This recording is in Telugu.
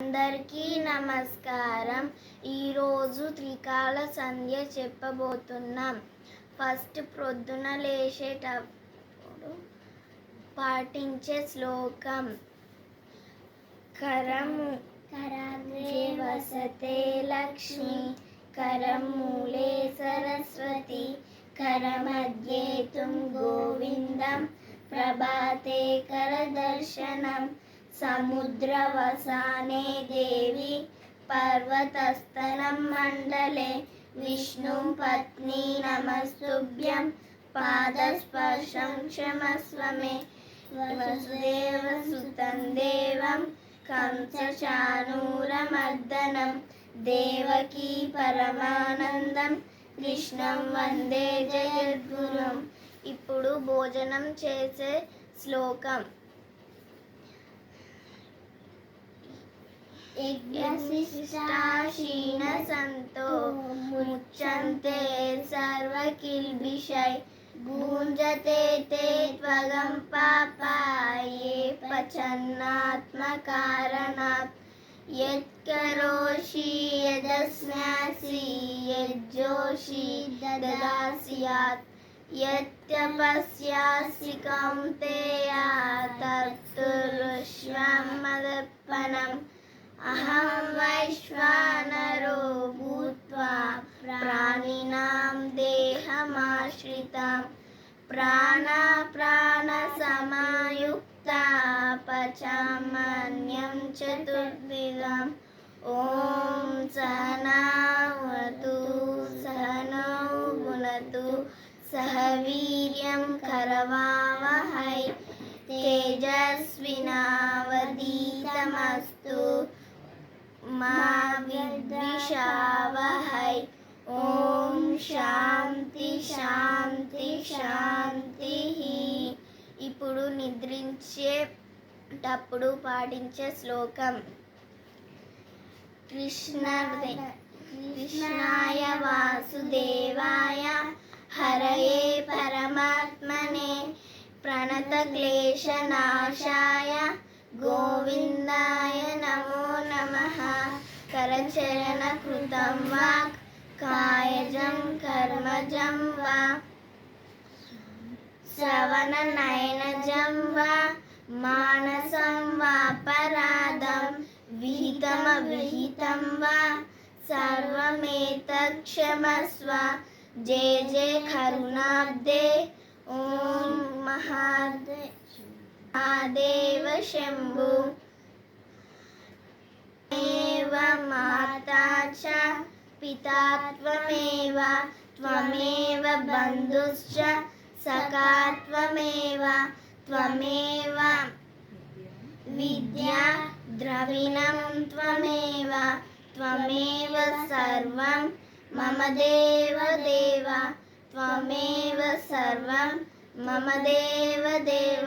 అందరికీ నమస్కారం. ఈరోజు త్రికాల సంధ్య చెప్పబోతున్నాం. ఫస్ట్ ప్రొద్దున లేచేటప్పుడు పాటించే శ్లోకం. కరాగ్రే వసతే లక్ష్మి, కరమూలే సరస్వతి, కరమధ్యే తుం గోవిందం, ప్రభాతే కరదర్శనం, సముద్రవసానే దేవి, పర్వతస్తనం మండలే, విష్ణుం పత్ని నమస్తుభ్యం, పాదస్పర్శం క్షమస్వ మే, వసుదేవసుతం దేవం కంసచానూరమర్దనం, దేవకీ పరమానందం కృష్ణం వందే జగద్గురుం. ఇప్పుడు భోజనం చేసే శ్లోకం. యజ్ఞశిష్టాశీన సంతో ముచ్యంతే సర్వకిల్బిషై, గూంజతే తే త్వగం పాపాయే పచన్నాత్మకారణాత్, యత్కరోషి యదస్నాసి యజ్జోషి దదాస్యాత్, యత్యపస్యాసి కౌంతేయ తత్తుర్విశ్వం మదర్పణం. అహం వైశ్వానరో భూత్వా ప్రాణినాం దేహమాశ్రితాం, ప్రాణసమాయుక్తా పచామ్యన్నం చతుర్విధం. ఓం సహనావతు సహనౌ భునక్తు, సహ వీర్యం కరవావహై, తేజస్వినావధీతమస్తు మా విద్విషావహై. ఓం శాంతి శాంతి శాంతి. ఇప్పుడు నిద్రించేటప్పుడు పాటించే శ్లోకం. కృష్ణాయ వాసుదేవాయ హరయే పరమాత్మనే, ప్రణతక్లేశనాశాయ గోవిందాయ నమో నమః. కరచరణ కృతం వాక్ కాయజం కర్మజం వా, శ్రవణ నయనజం వా మానసం వాపరాధం, విహితమవిహితం వా సర్వమేతత్ క్షమస్వ. జయ జయ కరుణాబ్దే. ఓం మహాదేవ శంభు. మాతా చ పితా త్వమేవ, త్వమేవ బంధుశ్చ సఖా త్వమేవ, త్వమేవ విద్యా ద్రవిణం త్వమేవ, త్వమేవ సర్వం మమ దేవ దేవ, త్వమేవ సర్వం మమ దేవ దేవ.